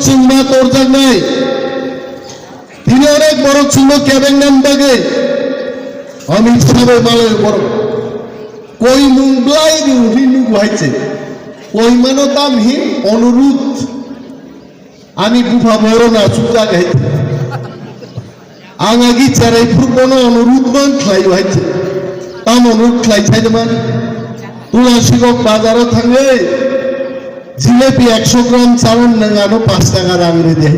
চিংবা তোর জায়গায় তিনি অনেক বড় ছিল ক্যাবেঙ্গান বাগে অমিত শাহের মালের বড় কই মুংলাই হিন্দু গুহাইছে কই মানো দাম হি অনুরোধ আমি গুফা বড় না সুজা গাইতে आंगी चेराई फुरबोनो अनुरोध मान खाई वाइचे ताम अनुरोध खाई चाहिए मान तुलसी को बाजारों थंगे जिलेबी 100 ग्राम चावल नंगानो 5 टाका रांगरे दे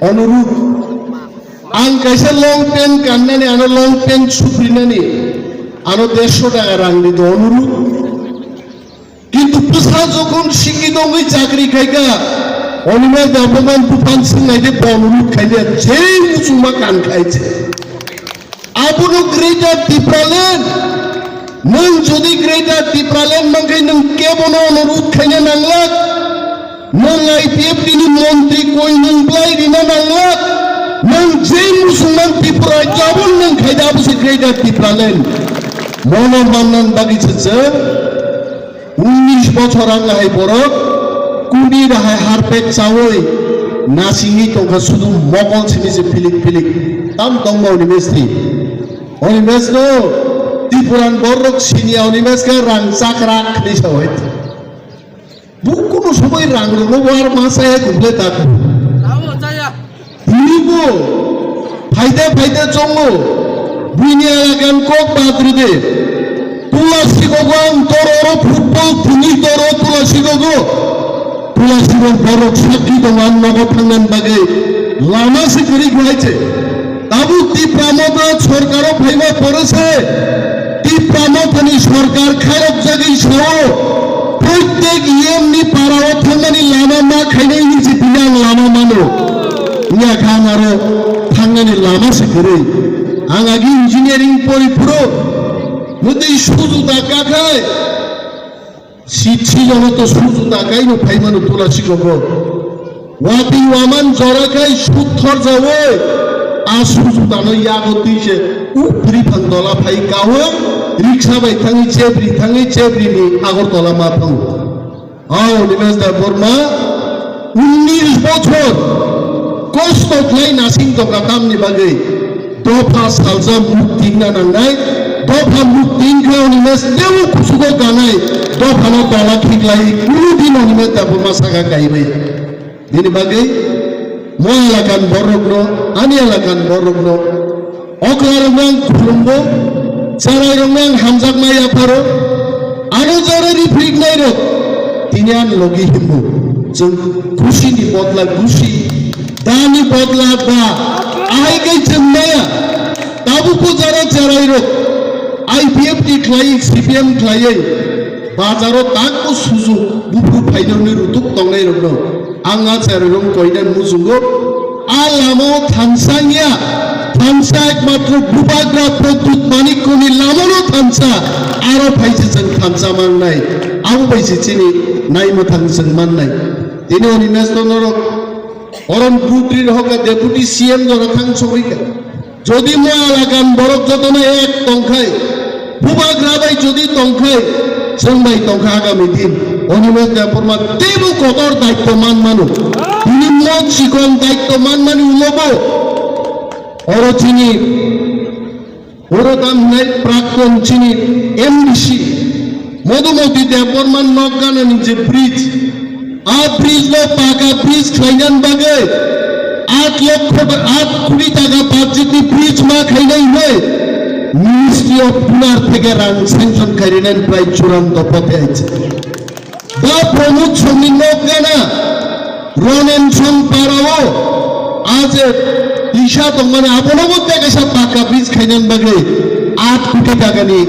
अनुरोध आंग कैसे लॉन्ग पेन करना ने आनो लॉन्ग पेन सुप्रीना ने आनो 150 टाका रांगरे दे अनुरोध किंतु पुसरा जो कौन शिकी दोंगी चाकरी खाएगा অনিমেষ দেবমান তুফান সিং নাইতে বনরুট খাইলে যেই মুসুমা কান খাইছে আপনো গ্রেটার টিপ্রালেন নং যদি গ্রেটার টিপ্রালেন মাঙ্গাই নং কেবন অনুরোধ খাইনে নাংলাক নং আইপিএফ তিনি মন্ত্রী কই নং প্লাই রিনা নাংলাক নং যেই মুসলমান ত্রিপুরা যাবন নং খাইদা বসে গ্রেটার টিপ্রালেন মন মান্নান বাগিছে 19 বছর আঙ্গাই বড় कुनी रहा हारपेट चावल नासिंगी तो का सुधु मकल सिनी से फिलिक तम तंग ओनिमेस नो त्रिपुरान बरक सिनिया ओनिमेस का रंग चाकराक नहीं सवैत बुku no समय रंग रो वार मासा है गुबले ताक बुku फायदा चोंगो बुनिया लगन कोक बातरी दे तुलसी को गम तोरो फुटबॉल फुनी तोरो तुलसी को तुलसीबन बरक साकी दंगान नगद थांगन बागे लामा से करी गुलाइছে ताबु ती प्रामोद सरकारो फाइबा पड़ेছে ती प्रामोदनि सरकार खायक जागै सह प्रत्येक इएमनि पाराव थांनानै लामा मा खायनायनि जे बिलां लामा मानो इया खान आरो थांनानै लामा से करै आं आगि इंजिनियारिं परिपुरो मुदै सुजुदा काखाय सीधी जनो तो सुजु ताकाई नो फाइमानो तुलसी को वापी वामान जराकाई सुथर जावे आ सुजु तानो यागोती से उपरी फंदोला फाइ कावे रिक्शा बाई थांगी चेब्री नि आगरतला मा फाउ आओ निमेश दा बर्मा 19 বছর কষ্ট খাই নাসিং তো কামনি বাগে দফা সালজা মুক্তি না নাঙ্গাই दफा मुक्तिन के निमेश देव खुशुको गानाय दफानो तला खिगलाई कुनु दिन निमेश दाबो मासागा गाइबाय दिनि बागै मोयालागान बरगनो आनियालागान बरगनो अक्लारंगां खुलुमबो चारायरंगां हामजाक माया फारो आरो जरे रिफ्रिक नायरो तिनियान लगी हिमबो जों खुशिनि बदला खुशी दानि बदला दा आहायगै जोंनाया दाबुको जरा चारायरो आईपीएफ की क्लाई सीपीएम क्लाई बाजारों ताक को सुजु बुफु फाइनलनि रुतुक तंगनाय रंगनो आंगा चाररं कइनान मुजुंगो आलामो थानसानिया थानसा एकमात्र बुबाग्रा प्रदुत मानिकनि लामनो थानसा आरो फाइसे जों थानसा माननाय आबो बायसे चिनि नायमो थानसा माननाय दिनै अनिमेश दनर अरन पुत्री रहका डेपुटी सीएम जरखां सबायका যদি मोयालागान बरक जतने एक तंखाय बुबाग्राबाय जदि तंखाय जोंबाय तंखा आगामी दिन अनिमेश देबबर्मा तेबो कदर दायित्वमान मानो তিনি মত শিকন দায়িত্বমান মানে উলবো অরচিনি ওরদাম নাই প্রাক্তন চিনি এমডিসি মধুমতি দেববর্মান নগানানি যে ব্রিজ আ ব্রিজ লো পাকা ব্রিজ খাইনান বাগে 8 কোটি টাকা বাজেট ব্রিজ মা খাইনাই হয় মিনিস্ট্রি অফ পুনার থেকে রান স্যাংশন খাইরেন প্রায় চূড়ান্ত পথে আছে বা প্রমোদ সমীর গানা রনেন সং পারাও আজ দিশা তো মানে আপনবত থেকে সব টাকা ব্রিজ খাইনান বাগে 8 কোটি টাকা নিয়ে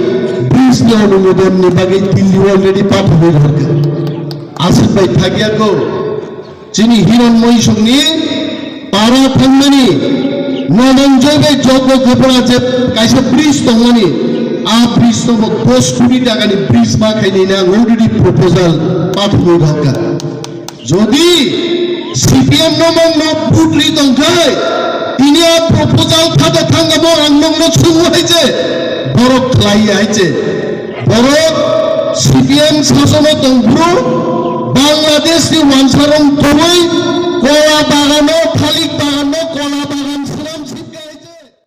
ব্রিজ নিয়ে অনুমোদন নিয়ে বাগে দিল্লি অলরেডি পাঠাবে ঘরকে আসিফ ভাই থাকিয়া গো যিনি হিরণময়ী সঙ্গে पारा थांनानै ननंजयबे जग गोपरा जे कायसे ब्रिज दंमोनि आ ब्रिज दङ 10 कोटी टाकानि ब्रिज मा खायनायना अलरेडी प्रपोजाल पाठबो दंगा जदि सीपीएम नमंग पुत्री दंखाय तिनि आ प्रपोजाल थादे थांगाबो आंनंनो सुङो हायजे बरक ख्लाई हायजे बरक सीपीएम शासन दंब्रु बांग्लादेशनि वानसारं तोय